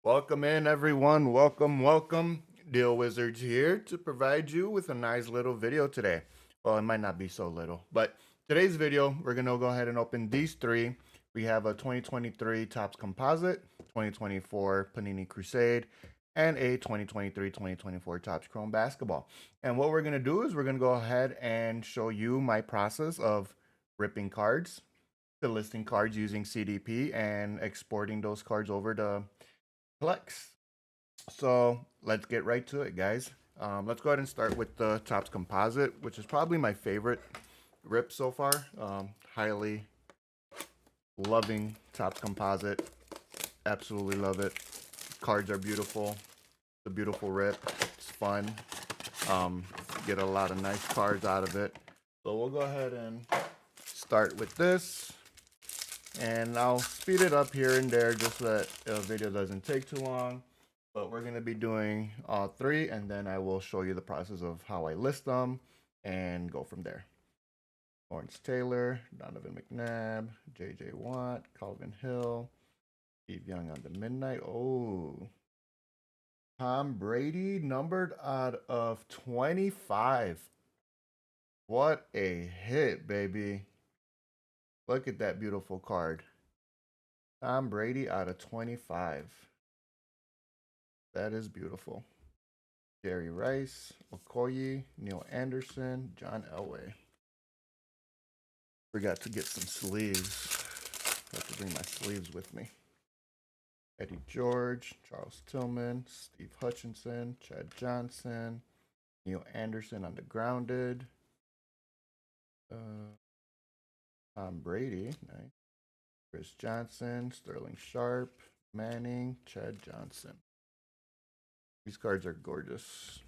Welcome in, everyone. Welcome. Deal Wizards here to provide you with a nice little video today. Well, it might not be so little, but today's video, we're going to go ahead and open these three. We have a 2023 Topps Composite, 2024 Panini Crusade, and a 2023-2024 Topps Chrome Basketball. And what we're going to do is we're going to go ahead and show you my process of ripping cards, to listing cards using CDP, and exporting those cards over to CoLLX. So let's get right to it, guys. Let's go ahead and start with the Topps Composite, which is probably my favorite rip so far. Highly loving Topps Composite. Absolutely love it. Cards are beautiful. It's a beautiful rip. It's fun. Get a lot of nice cards out of it. So we'll go ahead and start with this. And I'll speed it up here and there just so that the video doesn't take too long. But we're going to be doing all three, and then I will show you the process of how I list them and go from there. Lawrence Taylor, Donovan McNabb, J.J. Watt, Calvin Hill, Steve Young on the midnight. Oh, Tom Brady, numbered out of 25. What a hit, baby. Look at that beautiful card. Tom Brady out of 25. That is beautiful. Jerry Rice, Okoye, Neil Anderson, John Elway. Forgot to get some sleeves. I have to bring my sleeves with me. Eddie George, Charles Tillman, Steve Hutchinson, Chad Johnson, Neil Anderson on the grounded. Tom Brady, nice. Chris Johnson, Sterling Sharp, Manning, Chad Johnson. These cards are gorgeous.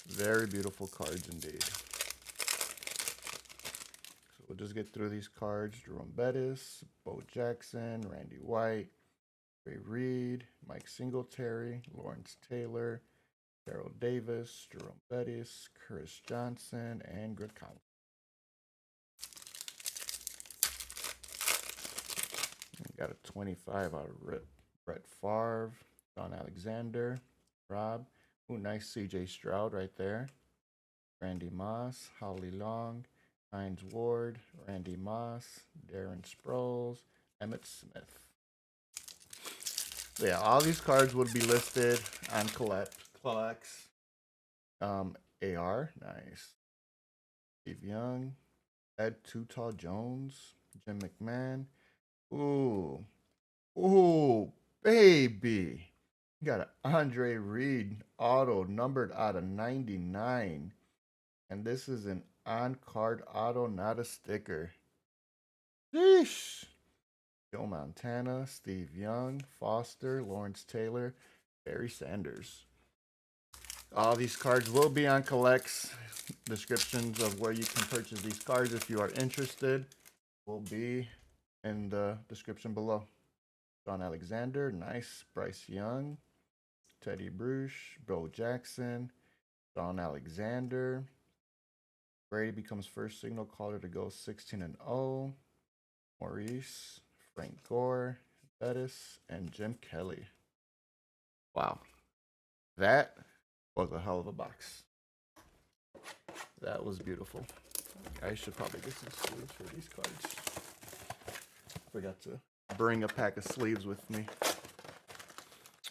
Very beautiful cards indeed. So we'll just get through these cards. Jerome Bettis, Bo Jackson, Randy White, Ray Reed, Mike Singletary, Lawrence Taylor, Darrell Davis, Jerome Bettis, Chris Johnson, and Greg Collins. Got a 25 out of Brett Favre, Don Alexander, Rob. Ooh, nice CJ Stroud right there. Randy Moss, Holly Long, Hines Ward, Randy Moss, Darren Sproles, Emmett Smith. So yeah, all these cards would be listed on CoLLX. AR, nice. Steve Young, Ed Too Tall Jones, Jim McMahon. Ooh, baby. You got an Andre Reed auto numbered out of 99. And this is an on-card auto, not a sticker. Sheesh. Joe Montana, Steve Young, Foster, Lawrence Taylor, Barry Sanders. All these cards will be on CoLLX. Descriptions of where you can purchase these cards if you are interested will be in the description below. John Alexander, nice. Bryce Young, Teddy Bruce, Bo Jackson, John Alexander. Brady becomes first signal caller to go 16-0. Maurice, Frank Gore, Bettis, and Jim Kelly. Wow. That was a hell of a box. That was beautiful. I should probably get some sleeves for these cards. Forgot to bring a pack of sleeves with me.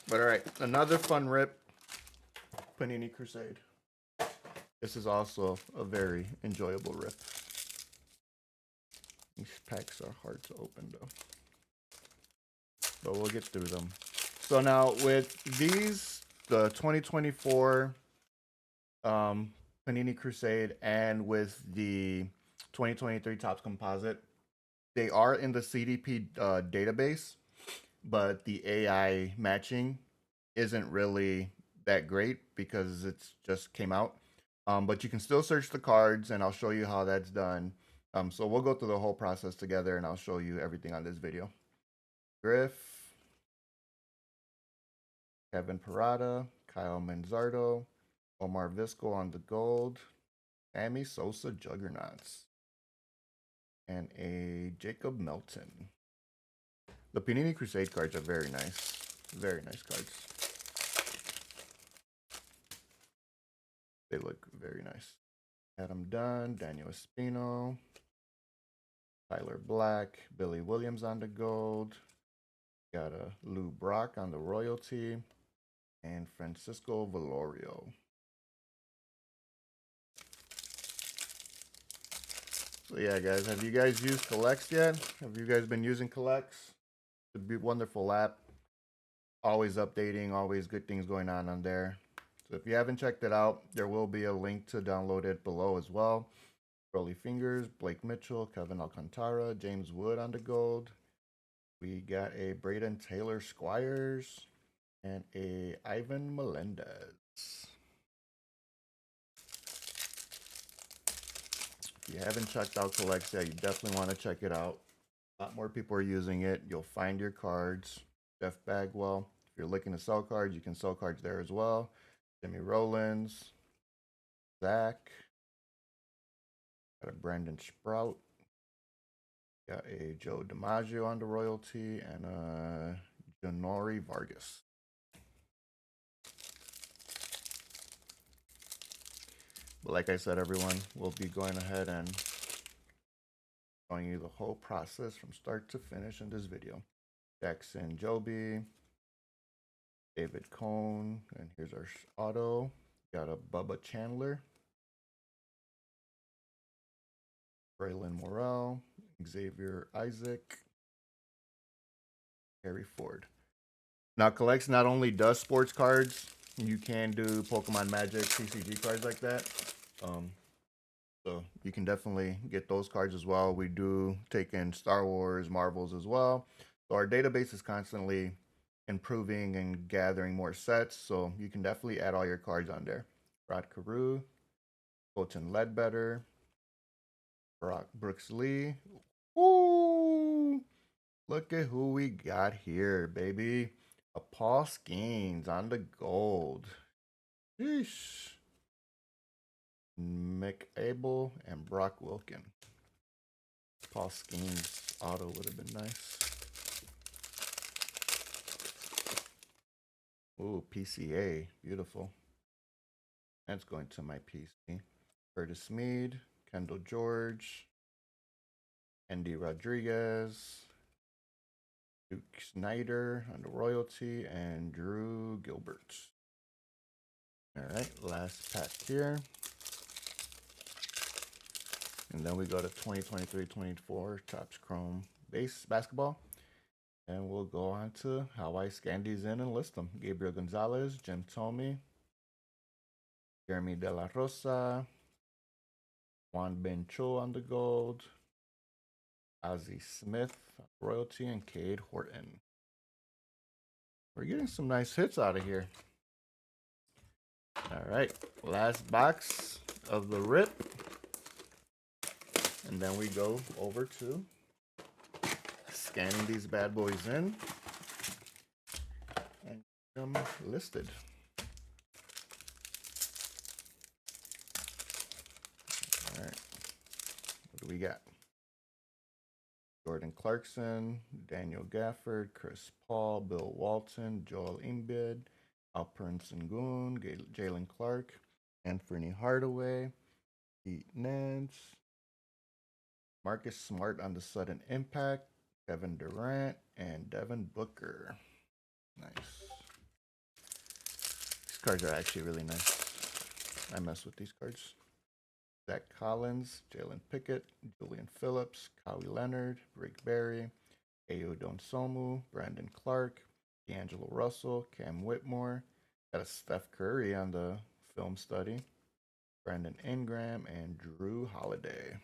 But all right, another fun rip. Panini Crusade. This is also a very enjoyable rip. These packs are hard to open though, but we'll get through them. So now with these, the 2024 Panini Crusade and with the 2023 Topps Composite, they are in the CDP database, but the AI matching isn't really that great because it's just came out. But you can still search the cards, and I'll show you how that's done. So we'll go through the whole process together, and I'll show you everything on this video. Griff, Kevin Parada, Kyle Manzardo, Omar Vizco on the gold, Sammy Sosa Juggernauts, and a Jacob Melton. The Panini Crusade cards are very nice. Very nice cards. They look very nice. Adam Dunn, Daniel Espino, Tyler Black, Billy Williams on the gold. Got a Lou Brock on the royalty, and Francisco Velorio. So yeah, guys, have you guys used CoLLX yet? Have you guys been using CoLLX? It's a wonderful app. Always updating, always good things going on there. So if you haven't checked it out, there will be a link to download it below as well. Rolly Fingers, Blake Mitchell, Kevin Alcantara, James Wood on the gold. We got a Braden Taylor Squires and a Ivan Melendez. If you haven't checked out CoLLX yet, you definitely want to check it out. A lot more people are using it. You'll find your cards. Jeff Bagwell. If you're looking to sell cards, you can sell cards there as well. Jimmy Rollins. Zach. Got a Brandon Sprout. Got a Joe DiMaggio on the royalty and a Janori Vargas. But like I said, everyone, we'll be going ahead and showing you the whole process from start to finish in this video. Jackson Joby, David Cohn, and here's our auto. Got a Bubba Chandler, Braylon Morrell, Xavier Isaac, Harry Ford. Now, CoLLX not only does sports cards, you can do Pokemon Magic, TCG cards like that. So you can definitely get those cards as well. We do take in Star Wars, Marvels as well. So our database is constantly improving and gathering more sets. So you can definitely add all your cards on there. Rod Carew, Colton Ledbetter, Brock Brooks Lee. Ooh, look at who we got here, baby. A Paul Skeens on the gold. Sheesh. Mick Abel and Brock Wilkin. Paul Skeens auto would have been nice. Ooh, PCA. Beautiful. That's going to my PC. Curtis Mead, Kendall George, Andy Rodriguez, Duke Snyder on the royalty, and Drew Gilbert. All right, last pack here. And then we go to 2023-24 Topps Chrome base basketball. And we'll go on to how I scan these in and list them. Gabriel Gonzalez, Jim Tomey, Jeremy De La Rosa, Juan Bencho on the gold, Ozzie Smith, royalty, and Cade Horton. We're getting some nice hits out of here. All right, last box of the rip. And then we go over to scanning these bad boys in and get them listed. All right, what do we got? Jordan Clarkson, Daniel Gafford, Chris Paul, Bill Walton, Joel Embiid, Alperen Sengun, Jalen Clark, Anthony Hardaway, Pete Nance, Marcus Smart on the sudden impact, Kevin Durant, and Devin Booker. Nice. These cards are actually really nice. I mess with these cards. Zach Collins, Jalen Pickett, Julian Phillips, Kawhi Leonard, Rick Barry, Ayo Donsomu, Brandon Clark, D'Angelo Russell, Cam Whitmore. Got a Steph Curry on the film study, Brandon Ingram, and Drew Holiday.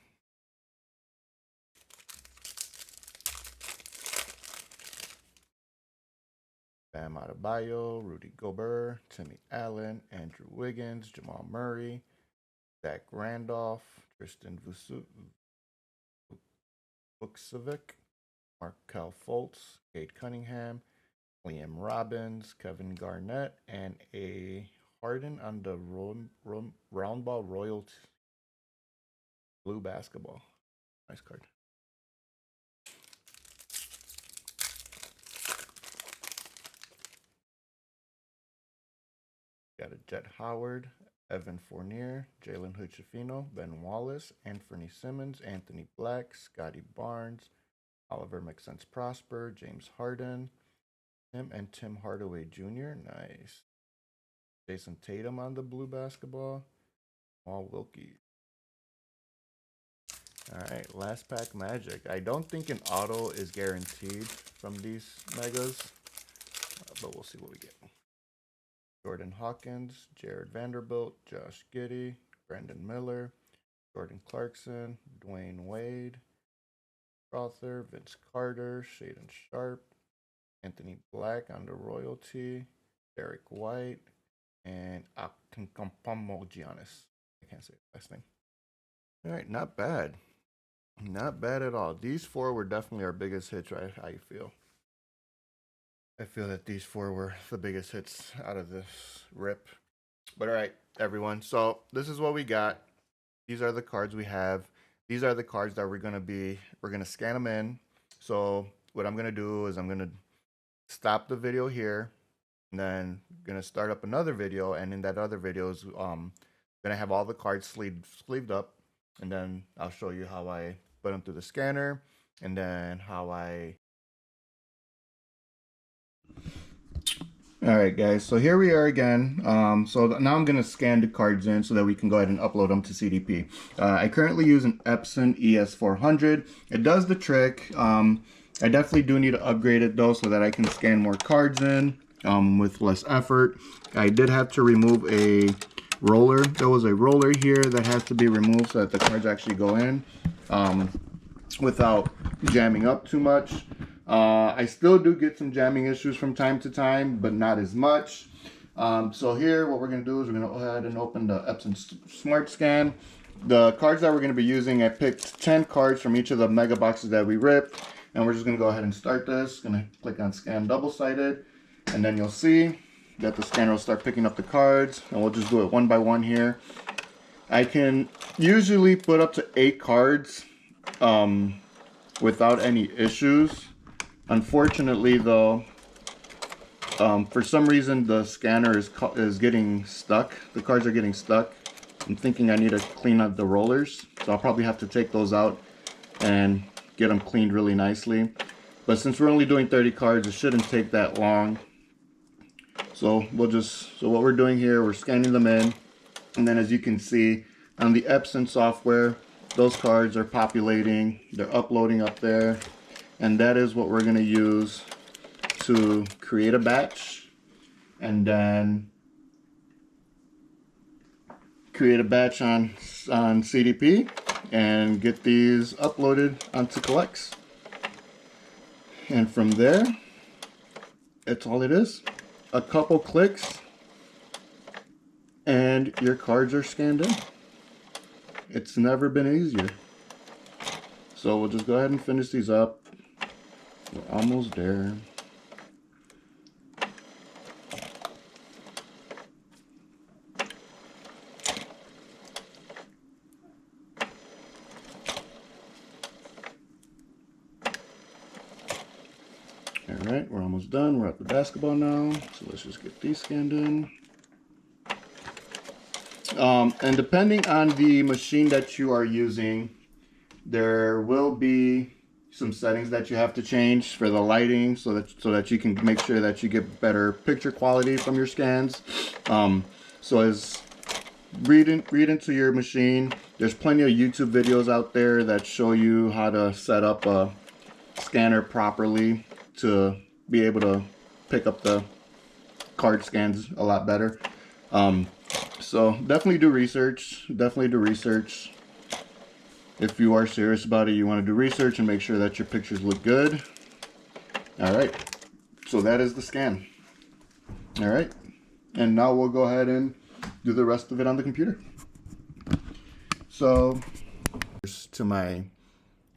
Bam Adebayo, Rudy Gobert, Timmy Allen, Andrew Wiggins, Jamal Murray, Zach Randolph, Tristan Vukcevic, Markel Fultz, Cade Cunningham, Liam Robbins, Kevin Garnett, and a Harden on the Roundball Royalty blue basketball. Nice card. Got a Jet Howard, Evan Fournier, Jalen Hood-Schifino, Ben Wallace, Anthony Simmons, Anthony Black, Scotty Barnes, Oliver McSense-Prosper, James Harden, Tim Hardaway Jr. Nice. Jason Tatum on the blue basketball. Paul Wilkie. All right, last pack Magic. I don't think an auto is guaranteed from these megas, but we'll see what we get. Jordan Hawkins, Jared Vanderbilt, Josh Giddey, Brandon Miller, Jordan Clarkson, Dwayne Wade, Rother, Vince Carter, Shaden Sharp, Anthony Black on the royalty, Derek White, and Akinkampamo Giannis. I can't say the last name. All right, not bad. Not bad at all. These four were definitely our biggest hits, right? How you feel? I feel that these four were the biggest hits out of this rip. But all right, everyone. So this is what we got. These are the cards we have. These are the cards that we're gonna scan them in. So what I'm gonna do is I'm gonna stop the video here, and then gonna start up another video. And in that other video is gonna have all the cards sleeved up, and then I'll show you how I put them through the scanner, and then how I. All right, guys, so here we are again. So now I'm going to scan the cards in so that we can go ahead and upload them to CDP. I currently use an Epson ES400. It does the trick. I definitely do need to upgrade it, though, so that I can scan more cards in with less effort. I did have to remove a roller. There was a roller here that has to be removed so that the cards actually go in without jamming up too much. I still do get some jamming issues from time to time, but not as much. So here, what we're going to do is we're going to go ahead and open the Epson Smart Scan. The cards that we're going to be using, I picked 10 cards from each of the mega boxes that we ripped. And we're just going to go ahead and start this. Going to click on Scan Double-Sided. And then you'll see that the scanner will start picking up the cards. And we'll just do it one by one here. I can usually put up to 8 cards without any issues. Unfortunately, though, for some reason the scanner is getting stuck. The cards are getting stuck. I'm thinking I need to clean up the rollers, so I'll probably have to take those out and get them cleaned really nicely. But since we're only doing 30 cards, it shouldn't take that long. So what we're doing here, we're scanning them in, and then as you can see on the Epson software, those cards are populating. They're uploading up there. And that is what we're going to use to create a batch, and then create a batch on CDP and get these uploaded onto CoLLX. And from there, that's all it is. A couple clicks and your cards are scanned in. It's never been easier. So we'll just go ahead and finish these up. We're almost there. All right, we're almost done. We're at the basketball now. So let's just get these scanned in. And depending on the machine that you are using, there will be some settings that you have to change for the lighting so that you can make sure that you get better picture quality from your scans. So as read into your machine, there's plenty of YouTube videos out there that show you how to set up a scanner properly to be able to pick up the card scans a lot better. So definitely do research. If you are serious about it, you want to do research and make sure that your pictures look good. All right, so that is the scan. All right, and now we'll go ahead and do the rest of it on the computer. So to my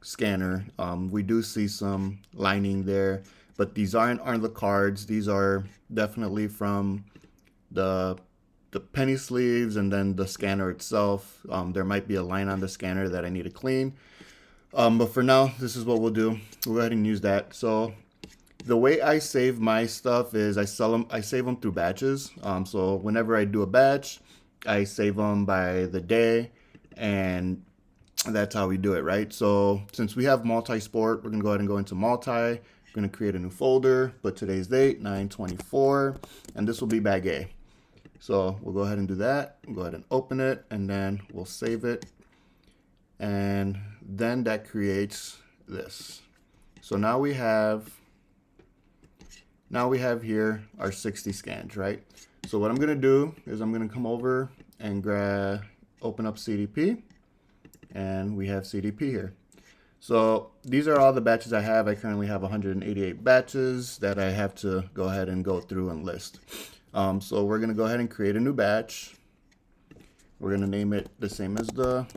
scanner, we do see some lining there, but these aren't the cards. These are definitely from the penny sleeves and then the scanner itself. There might be a line on the scanner that I need to clean. But for now, this is what we'll do. We'll go ahead and use that. So The way I save my stuff is I save them through batches. So whenever I do a batch, I save them by the day, and that's how we do it, right? So since we have multi-sport, we're gonna go ahead and go into multi. We're gonna create a new folder, put today's date, 9/24, and this will be bag A. So we'll go ahead and do that. We'll go ahead and open it, and then we'll save it. And then that creates this. So now we have here our 60 scans, right? So what I'm gonna do is I'm gonna come over and open up CDP, and we have CDP here. So these are all the batches I have. I currently have 188 batches that I have to go ahead and go through and list. So we're gonna go ahead and create a new batch. We're gonna name it the same as the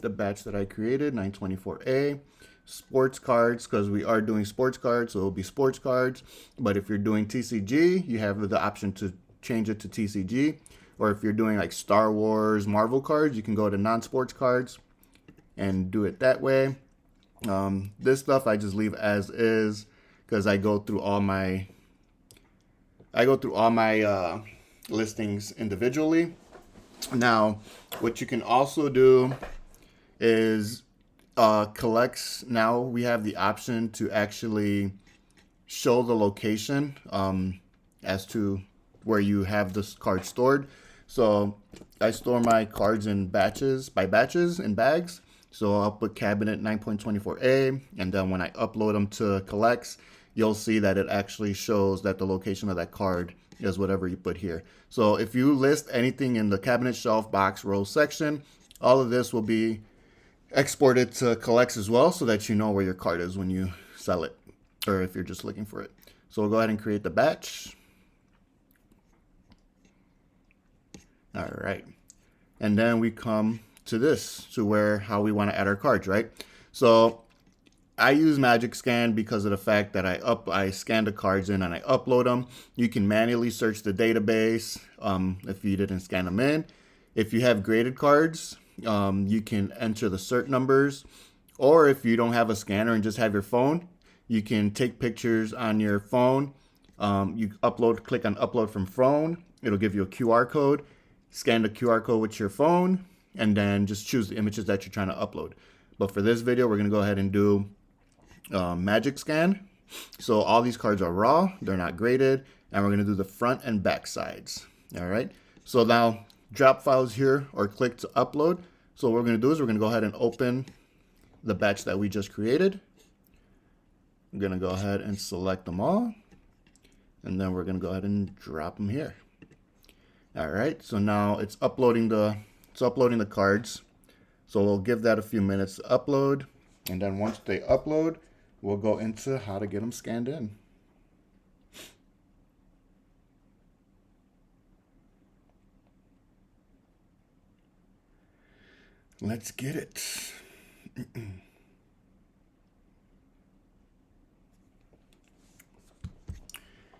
batch that I created, 924A. Sports cards, because we are doing sports cards, so it'll be sports cards. But if you're doing TCG, you have the option to change it to TCG. Or if you're doing like Star Wars, Marvel cards, you can go to non-sports cards and do it that way. This stuff I just leave as is because I go through all my listings individually. Now, what you can also do is CoLLX. Now we have the option to actually show the location as to where you have this card stored. So I store my cards in batches, in bags. So I'll put cabinet 9.24A, and then when I upload them to CoLLX, you'll see that it actually shows that the location of that card is whatever you put here. So if you list anything in the cabinet, shelf, box, row section, all of this will be exported to CoLLX as well, so that you know where your card is when you sell it, or if you're just looking for it. So we'll go ahead and create the batch. All right, and then we come to this, to how we want to add our cards, right? So I use Magic Scan because of the fact that I scan the cards in and I upload them. You can manually search the database if you didn't scan them in. If you have graded cards, you can enter the cert numbers, or if you don't have a scanner and just have your phone, you can take pictures on your phone. You click on upload from phone. It'll give you a QR code. Scan the QR code with your phone, and then just choose the images that you're trying to upload. But for this video, we're gonna go ahead and do Magic Scan. So all these cards are raw, they're not graded, and we're gonna do the front and back sides. All right, so now drop files here or click to upload. So what we're gonna do is we're gonna go ahead and open the batch that we just created. I'm gonna go ahead and select them all, and then we're gonna go ahead and drop them here. All right, so now it's uploading the cards. So we'll give that a few minutes to upload, and then once they upload, we'll go into how to get them scanned in. Let's get it.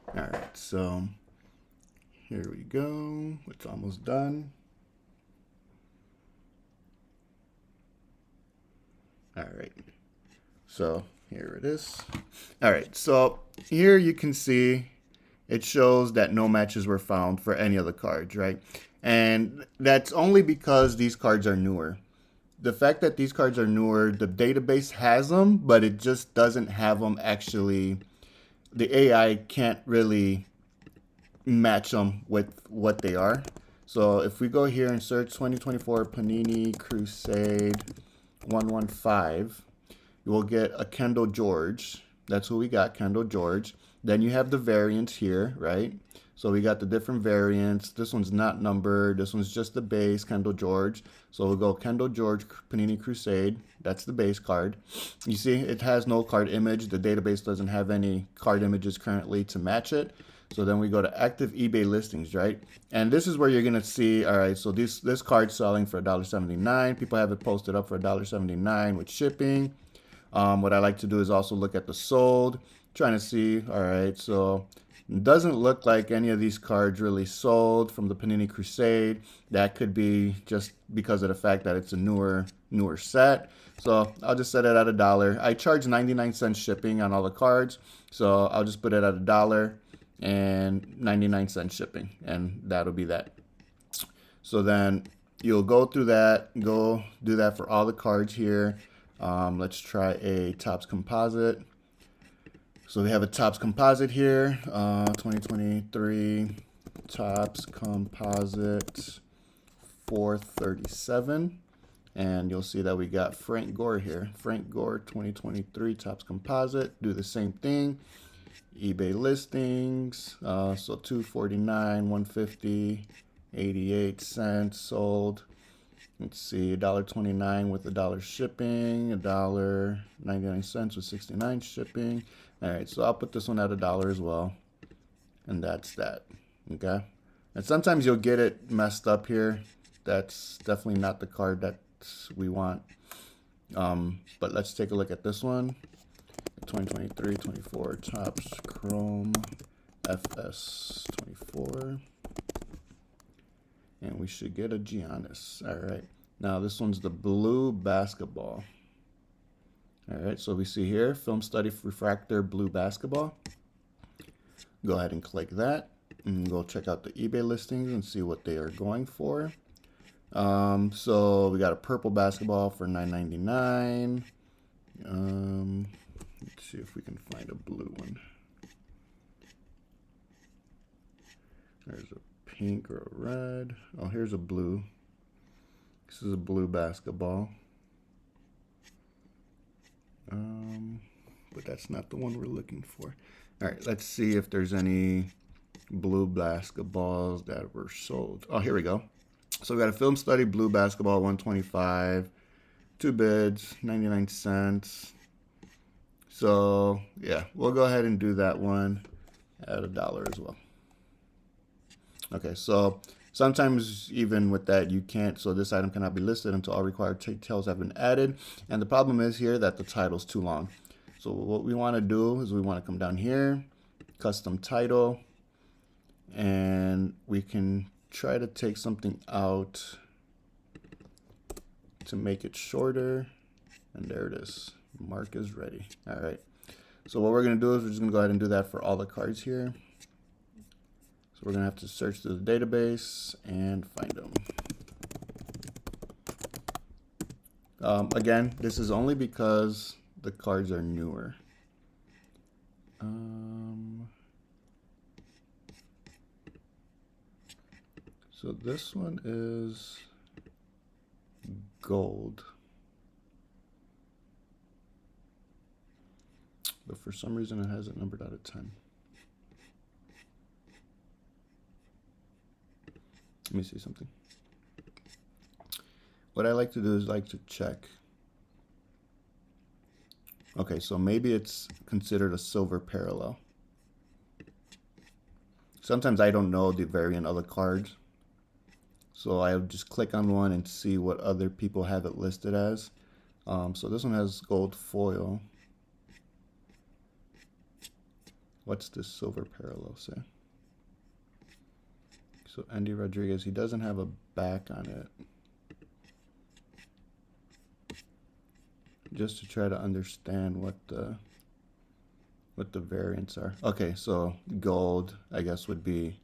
All right, so here we go. It's almost done. All right, so here it is. All right, so here you can see it shows that no matches were found for any of the cards, right? And that's only because these cards are newer. The fact that these cards are newer, the database has them, but it just doesn't have them actually. The AI can't really match them with what they are. So if we go here and search 2024 Panini Crusade 115, you will get a Kendall George. That's who we got, Kendall George. Then you have the variants here, right? So we got the different variants. This one's not numbered. This one's just the base, Kendall George. So we'll go Kendall George Panini Crusade. That's the base card. You see, it has no card image. The database doesn't have any card images currently to match it. So then we go to active eBay listings, right? And this is where you're gonna see, all right, so this card's selling for $1.79. People have it posted up for $1.79 with shipping. What I like to do is also look at the sold, trying to see, all right, so It doesn't look like any of these cards really sold from the Panini Crusade. That could be just because of the fact that it's a newer set. So I'll just set it at $1. I charge 99 cents shipping on all the cards, so I'll just put it at $1 and 99 cents shipping, and that'll be that. So then you'll go through that, go do that for all the cards here. Let's try a Topps Composite. So we have a Topps Composite here, 2023 Topps Composite 437. And you'll see that we got Frank Gore here. Frank Gore 2023 Topps Composite. Do the same thing. eBay listings. So $249, $150, 88 cents sold. Let's see, $1.29 with $1 shipping, $1.99 with 69 shipping. All right, so I'll put this one at $1 as well, and that's that. Okay, and sometimes you'll get it messed up here. That's definitely not the card that we want. But let's take a look at this one. 2023-24 Topps Chrome FS24. And we should get a Giannis. All right. Now this one's the blue basketball. All right. So we see here, Film Study Refractor Blue Basketball. Go ahead and click that. And go check out the eBay listings and see what they are going for. So we got a purple basketball for $9.99. Let's see if we can find a blue one. There's a pink or a red. Oh, here's a blue. This is a blue basketball. But that's not the one we're looking for. All right, let's see if there's any blue basketballs that were sold. Oh, here we go. So we got a Film Study blue basketball, 125. 2 bids, 99 cents. So yeah, we'll go ahead and do that one at $1 as well. Okay, so sometimes even with that you can't, so this item cannot be listed until all required details have been added. And the problem is here that the title's too long. So what we want to do is we want to come down here, custom title, and we can try to take something out to make it shorter. And there it is. Mark is ready. All right. So what we're going to do is we're just going to go ahead and do that for all the cards here. So we're going to have to search through the database and find them. Again, this is only because the cards are newer. So this one is gold. But for some reason it has it numbered out of 10. Let me see something. What I like to do is like to check. Okay, so maybe it's considered a silver parallel. Sometimes I don't know the variant of the cards. So I'll just click on one and see what other people have it listed as. So this one has gold foil. What's this silver parallel say? So Andy Rodriguez, he doesn't have a back on it. Just to try to understand what the variants are. Okay, so gold, I guess, would be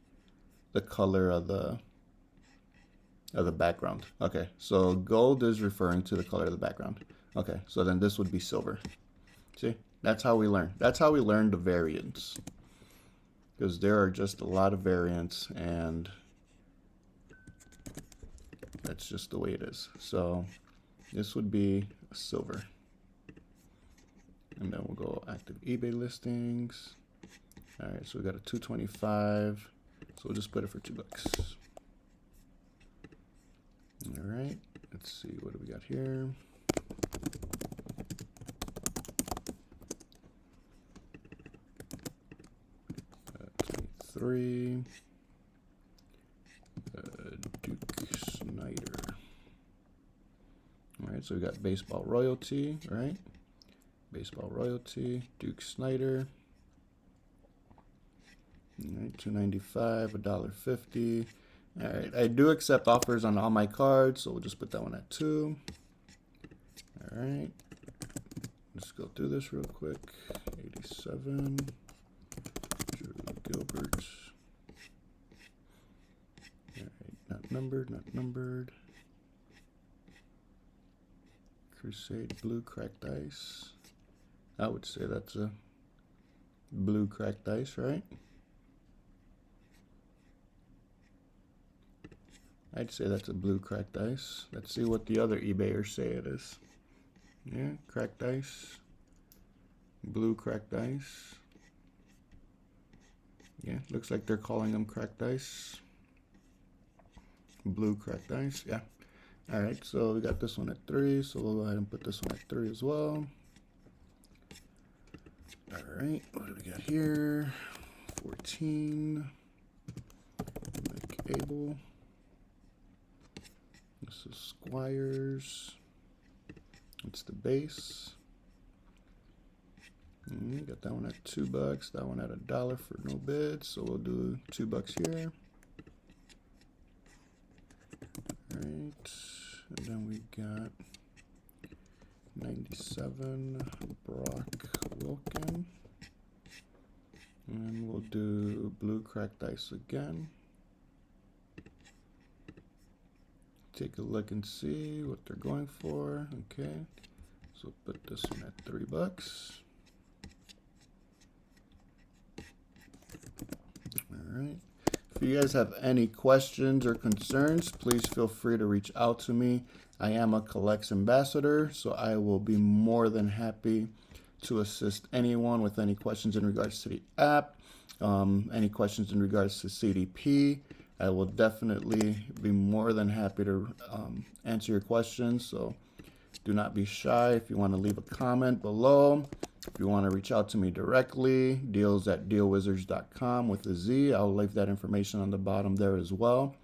the color of the background. Okay, so gold is referring to the color of the background. Okay, so then this would be silver. See, that's how we learn. That's how we learn the variants. Because there are just a lot of variants, and that's just the way it is. So this would be silver. And then we'll go active eBay listings. All right, so we got a 225. So we'll just put it for $2. All right, let's see, what do we got here? Duke Snyder. All right, so we got baseball royalty, right? Baseball royalty, Duke Snyder. All right, $2.95, $1.50. All right, I do accept offers on all my cards, so we'll just put that one at 2. All right, let's go through this real quick. 87, Drew Gilbert. All right, not numbered, not numbered. Crusade Blue Cracked Ice. I would say that's a blue cracked ice, right? I'd say that's a blue cracked ice. Let's see what the other eBayers say it is. Yeah, cracked ice. Blue cracked ice. Yeah, looks like they're calling them cracked ice. Blue cracked ice, yeah. All right, so we got this one at 3, so we'll go ahead and put this one at 3 as well. All right, what do we got here? 14. Mike Abel. This is Squires. It's the base. Got that one at $2. That one at $1 for no bid. So we'll do $2 here. All right, and then we got 97 Brock Wilkin. And we'll do blue cracked ice again. Take a look and see what they're going for. Okay, so put this one at $3. All right. If you guys have any questions or concerns, please feel free to reach out to me. I am a CoLLX ambassador, so I will be more than happy to assist anyone with any questions in regards to the app, any questions in regards to CDP. I will definitely be more than happy to answer your questions. So do not be shy. If you want to leave a comment below, if you want to reach out to me directly, deals@dealwizards.com with a Z. I'll leave that information on the bottom there as well.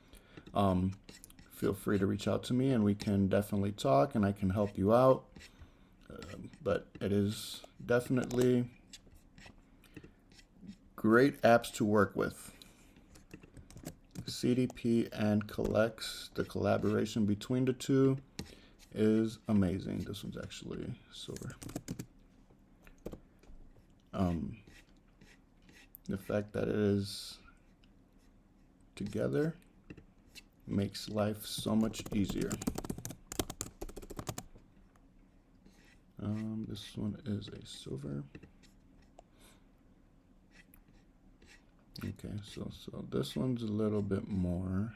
Feel free to reach out to me and we can definitely talk and I can help you out. But it is definitely great apps to work with. CDP and CoLLX, the collaboration between the two is amazing. This one's actually silver. The fact that it is together makes life so much easier. This one is a silver. Okay, so this one's a little bit more.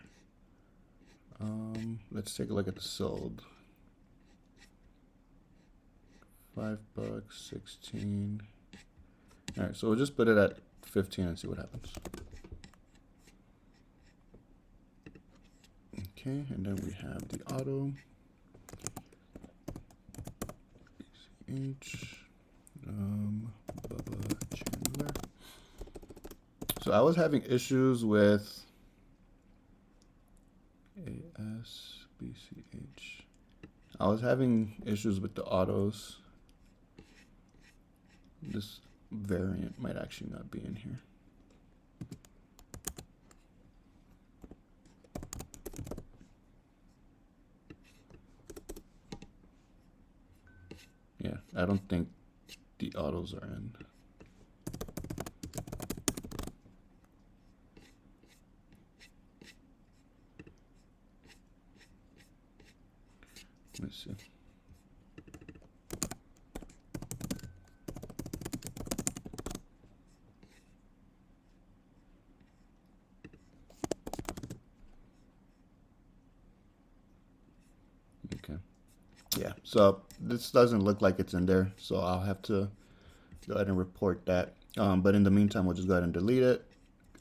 Let's take a look at the sold. $5, 16. All right, so we'll just put it at 15 and see what happens. Okay, and then we have the auto. BCH, Bubba Chandler. So I was having issues with ASBCH. I was having issues with the autos. This variant might actually not be in here. Yeah, I don't think the autos are in. Let's see. Okay. Yeah, so this doesn't look like it's in there, so I'll have to go ahead and report that. But in the meantime, we'll just go ahead and delete it.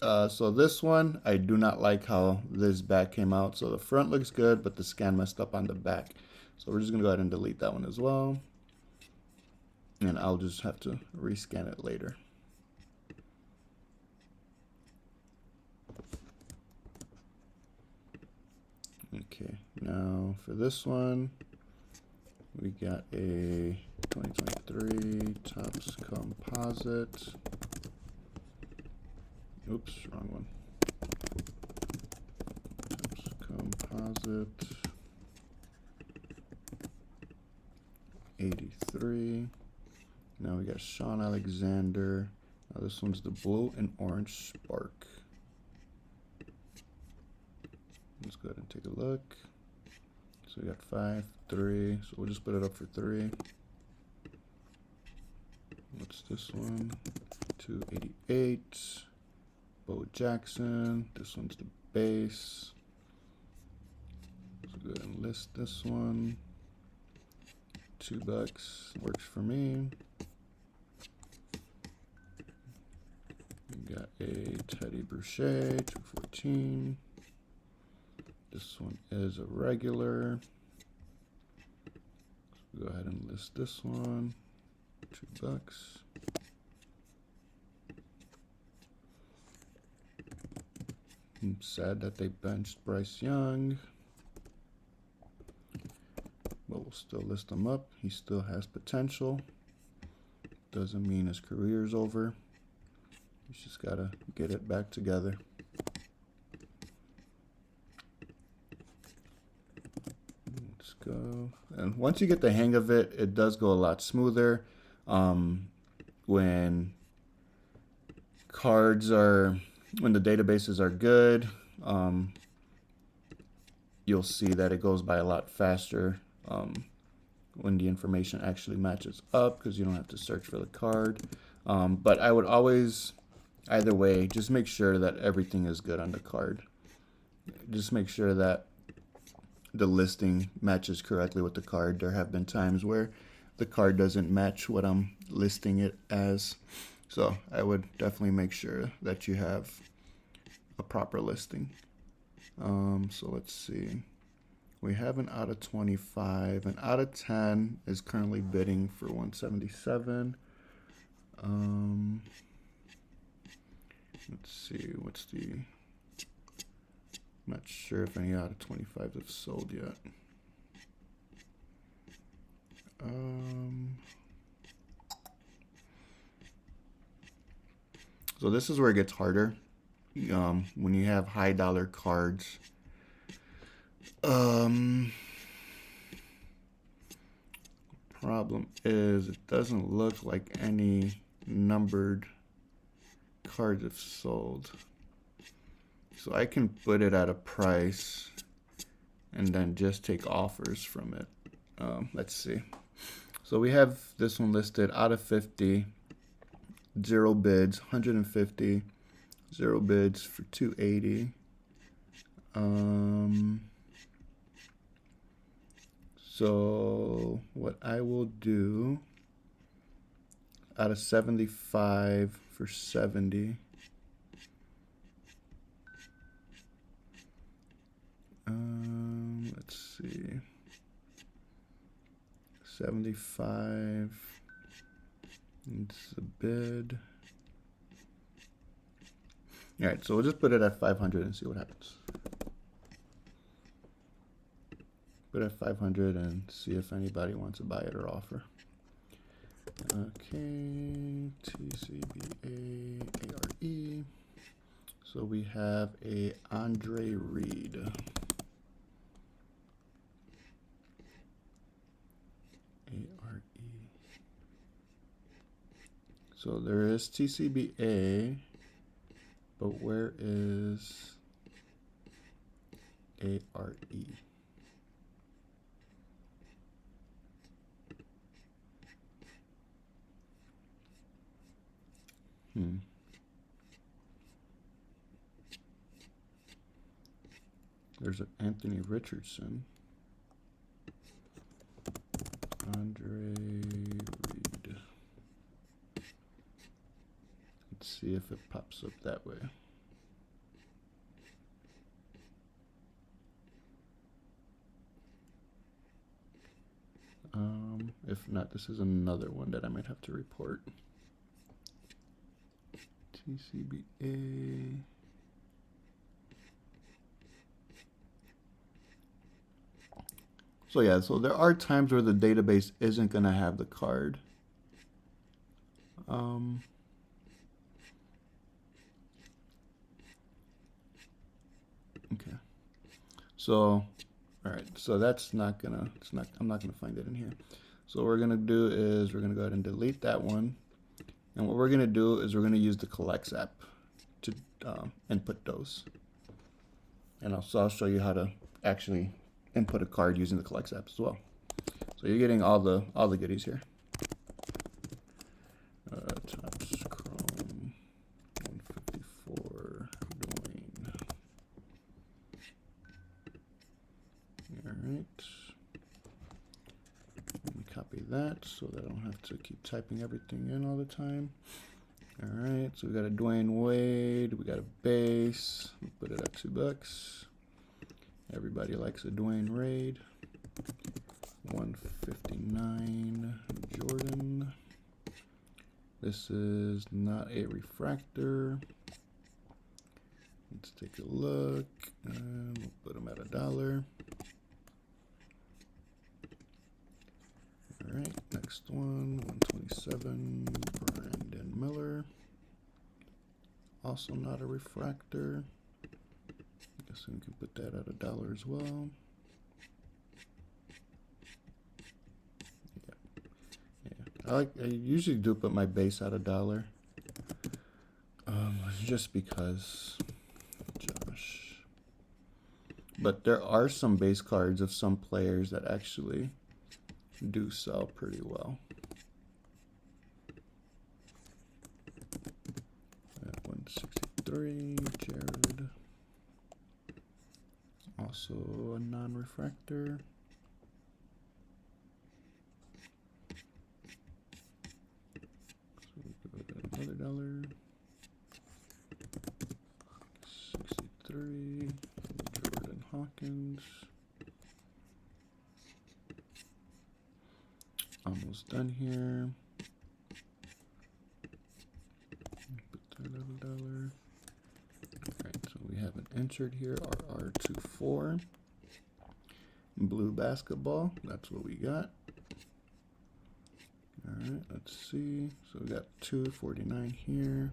So this one, I do not like how this back came out. So the front looks good, but the scan messed up on the back. So we're just gonna go ahead and delete that one as well. And I'll just have to rescan it later. Okay, now for this one, we got a 2023 Topps Composite. Oops, wrong one. Composite 83. Now we got Sean Alexander. Now this one's the blue and orange spark. Let's go ahead and take a look. So we got 5, 3. So we'll just put it up for 3. What's this one? 288. Bo Jackson. This one's the base. So go ahead and list this one. $2 works for me. We got a Teddy Brusche, 214. This one is a regular. So go ahead and list this one. $2. I'm sad that they benched Bryce Young, but we'll still list him up. He still has potential. Doesn't mean his career's over. He's just gotta get it back together. Let's go. And once you get the hang of it, it does go a lot smoother. When the databases are good, you'll see that it goes by a lot faster when the information actually matches up, because you don't have to search for the card. But I would always, either way, just make sure that everything is good on the card. Just make sure that the listing matches correctly with the card. There have been times where the card doesn't match what I'm listing it as. So I would definitely make sure that you have a proper listing. So let's see. We have an out of 25. An out of 10 is currently bidding for 177. Let's see. What's the... Not sure if any out of 25 have sold yet. So this is where it gets harder. When you have high dollar cards. Problem is, it doesn't look like any numbered cards have sold. So I can put it at a price and then just take offers from it. Let's see. So we have this one listed out of 50, 0 bids, 150, 0 bids for 280. So what I will do, out of 75 for 70. Let's see. 75 needs a bid. All right, so we'll just put it at 500 and see what happens. Put it at 500 and see if anybody wants to buy it or offer. Okay, TCBA ARE. So we have a Andre Reed. ARE. So there is TCBA, but where is ARE? There's an Anthony Richardson. Andre Reed. Let's see if it pops up that way. If not, this is another one that I might have to report. TCBA. So yeah, so there are times where the database isn't going to have the card. So, all right, so that's not gonna, I'm not gonna find it in here. So what we're gonna do is we're gonna go ahead and delete that one. And what we're gonna do is we're gonna use the CoLLX app to input those. And I'll show you how to actually input a card using the CoLLX app as well. So you're getting all the goodies here. Topps Chrome 154 Dwayne. All right. Let me copy that so that I don't have to keep typing everything in all the time. All right, so we got a Dwayne Wade, we got a base, we'll put it at $2. Everybody likes a Dwayne Wade. 159 Jordan. This is not a refractor. Let's take a look, and we'll put them at $1. All right, next one, 127 Brandon Miller. Also not a refractor. I guess we can put that at $1 as well. I usually do put my base at $1, just because, Josh. But there are some base cards of some players that actually do sell pretty well. At 163, Jared. Also a non-refractor. Another $1. 63, Jordan Hawkins. Almost done here. Put that at $1. Alright, so we have an entered here, our R24. Blue basketball, that's what we got. Alright, let's see. So we got 249 here.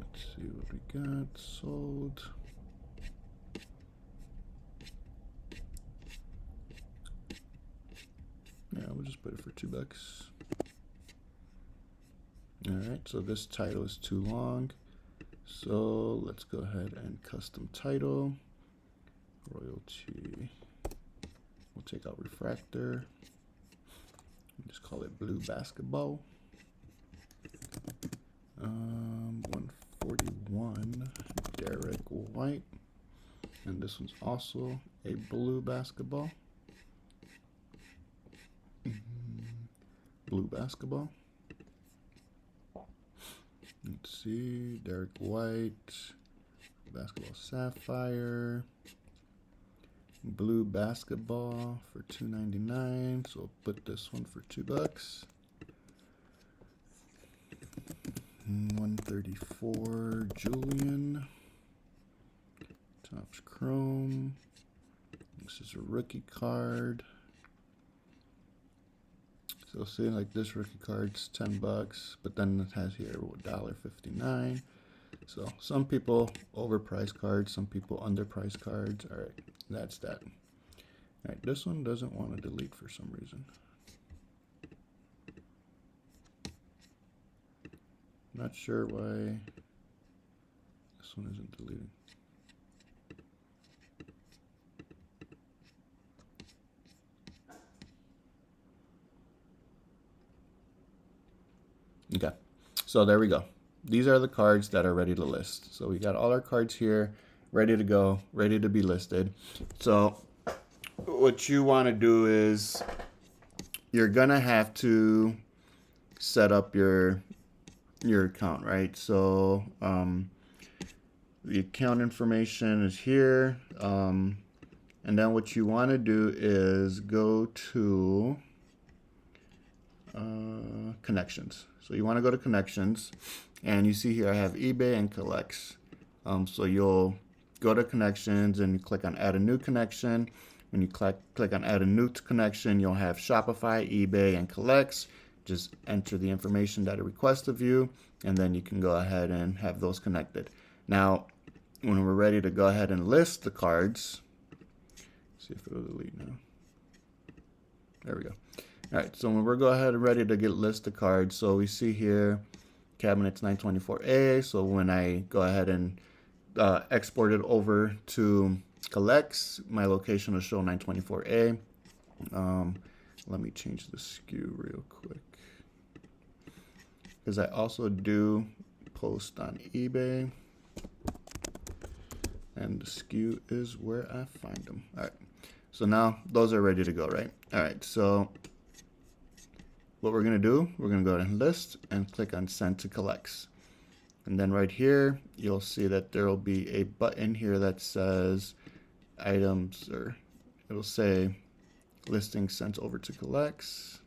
Let's see what we got sold. Yeah, we'll just put it for $2. Alright, so this title is too long. So let's go ahead and custom title. Royalty. We'll take out refractor. Just call it blue basketball. 141 Derek White, and this one's also a blue basketball. Blue basketball. Let's see, Derek White, basketball sapphire. Blue basketball for $2.99, so we'll put this one for $2. 134 Julian. Topps Chrome. This is a rookie card. So see, like this rookie card's $10, but then it has here $1.59. So some people overpriced cards, some people underpriced cards. All right, that's that. All right, this one doesn't want to delete for some reason. Not sure why this one isn't deleting. Okay, so there we go. These are the cards that are ready to list. So we got all our cards here, ready to go, ready to be listed. So what you want to do is you're gonna have to set up your account, right? So the account information is here, and then what you want to do is go to connections. So you want to go to connections, and you see here I have eBay and CoLLX. So you'll go to connections and you click on add a new connection. When you click on add a new connection, you'll have Shopify, eBay, and CoLLX. Just enter the information that it requests of you, and then you can go ahead and have those connected. Now, when we're ready to go ahead and list the cards, see if it'll delete now. There we go. All right, so when we're go ahead and ready to list the cards, so we see here cabinets 924A. So when I go ahead and export it over to CoLLX, my location will show 924A. Let me change the SKU real quick, because I also do post on eBay, and the SKU is where I find them. All right, so now those are ready to go, right? All right, so what we're gonna do, we're gonna go to list and click on send to CoLLX. And then right here, you'll see that there will be a button here that says items, or it'll say listing sent over to CoLLX.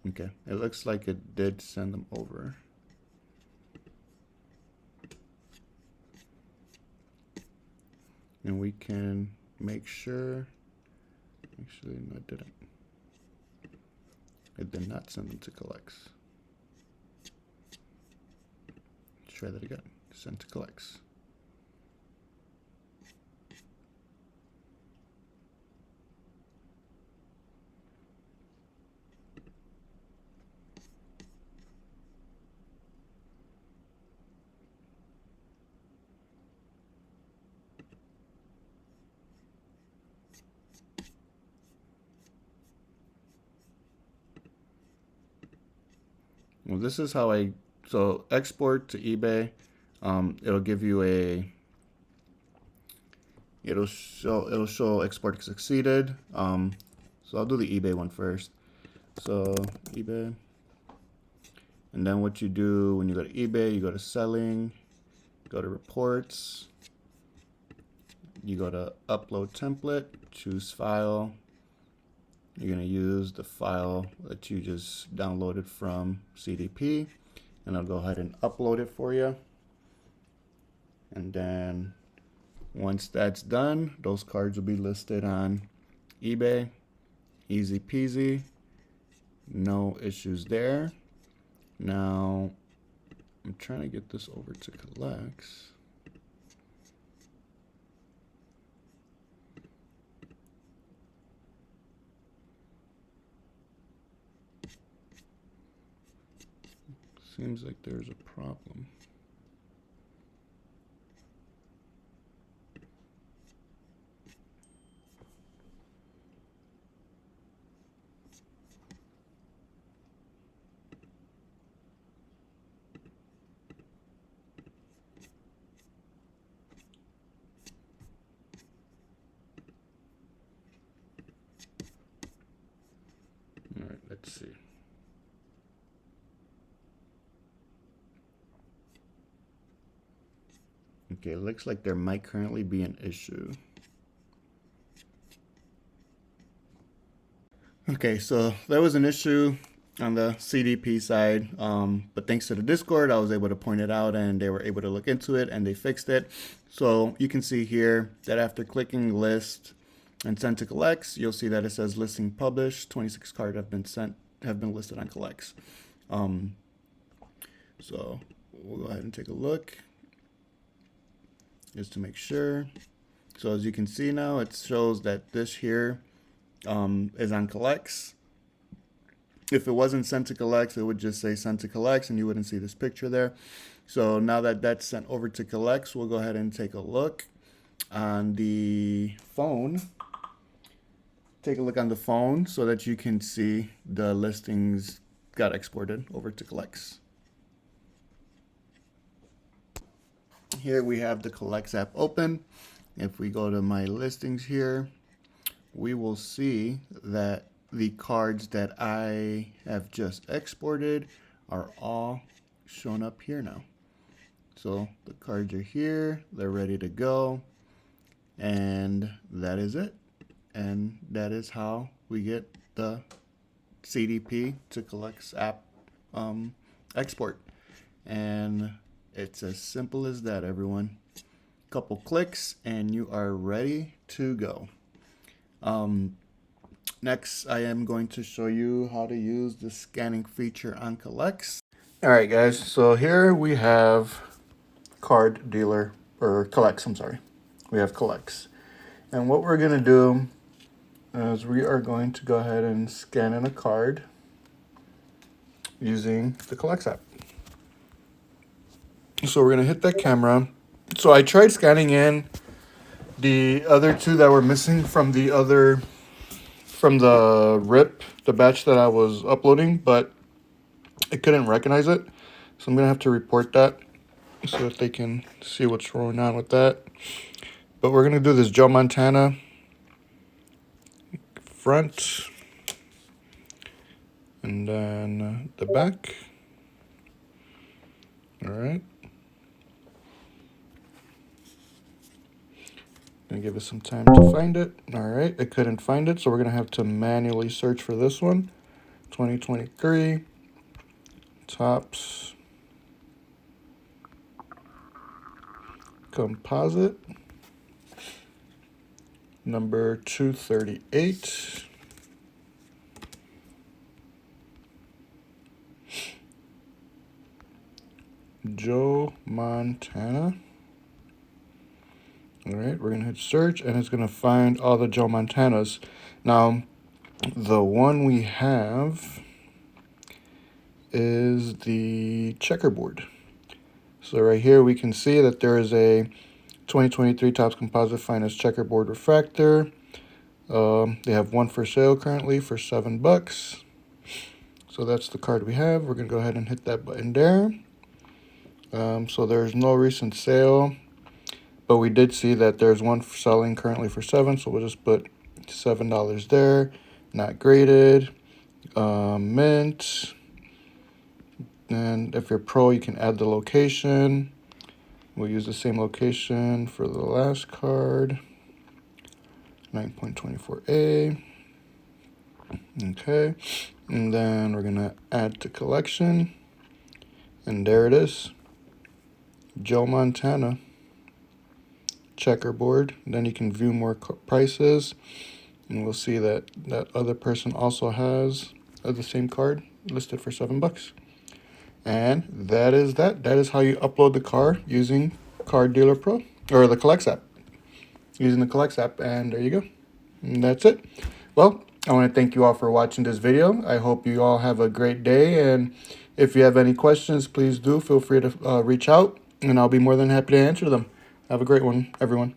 Okay, it looks like it did send them over. And we can make sure, actually, no, it didn't. It did not send them to CoLLX. Let's try that again. Send to CoLLX. Well, this is how so export to eBay. It'll give you it'll show export succeeded. So I'll do the eBay one first. So eBay, and then what you do when you go to eBay, you go to selling, go to reports, you go to upload template, choose file. You're going to use the file that you just downloaded from CDP, and I'll go ahead and upload it for you. And then once that's done, those cards will be listed on eBay. Easy peasy, no issues there. Now I'm trying to get this over to CoLLX. Seems like there's a problem. All right, let's see. Okay, it looks like there might currently be an issue. Okay, so there was an issue on the CDP side, but thanks to the Discord, I was able to point it out, and they were able to look into it, and they fixed it. So you can see here that after clicking list and send to CoLLX, you'll see that it says listing published. 26 cards have been listed on CoLLX. So we'll go ahead and take a look just to make sure. So as you can see now, it shows that this here is on CoLLX. If it wasn't sent to CoLLX, it would just say sent to CoLLX, and you wouldn't see this picture there. So now that that's sent over to CoLLX, we'll go ahead and take a look on the phone. Take a look on the phone so that you can see the listings got exported over to CoLLX. Here we have the CoLLX app open. If we go to my listings here, we will see that the cards that I have just exported are all shown up here now. So the cards are here, they're ready to go, and that is it. And that is how we get the CDP to CoLLX app export. And it's as simple as that, everyone. couple clicks, and you are ready to go. Next, I am going to show you how to use the scanning feature on CoLLX. All right, guys, so here we have card dealer, or CoLLX, I'm sorry. We have CoLLX. And what we're gonna do is we are going to go ahead and scan in a card using the CoLLX app. So we're gonna hit that camera. So I tried scanning in the other two that were missing from the RIP, the batch that I was uploading, but it couldn't recognize it. So I'm gonna have to report that so that they can see what's going on with that. But we're gonna do this Joe Montana front, and then the back. All right. Gonna give it some time to find it. All right, it couldn't find it, so we're gonna have to manually search for this one. 2023 Topps Composite number 238. Joe Montana. All right, we're gonna hit search, and it's gonna find all the Joe Montanas. Now, the one we have is the checkerboard. So right here we can see that there is a 2023 Topps Composite Finest Checkerboard Refractor. They have one for sale currently for $7. So that's the card we have. We're gonna go ahead and hit that button there. So there's no recent sale, but we did see that there's one selling currently for $7. So we'll just put $7 there. Not graded. Mint. And if you're pro, you can add the location. We'll use the same location for the last card. 9.24A. Okay. And then we're going to add to collection. And there it is. Joe Montana checkerboard. Then you can view more prices. And we'll see that that other person also has the same card listed for $7. And that is that. That is how you upload the car using Card Dealer Pro, or the CoLLX app. Using the CoLLX app, and there you go. And that's it. Well, I want to thank you all for watching this video. I hope you all have a great day, and if you have any questions, please do feel free to reach out, and I'll be more than happy to answer them. Have a great one, everyone.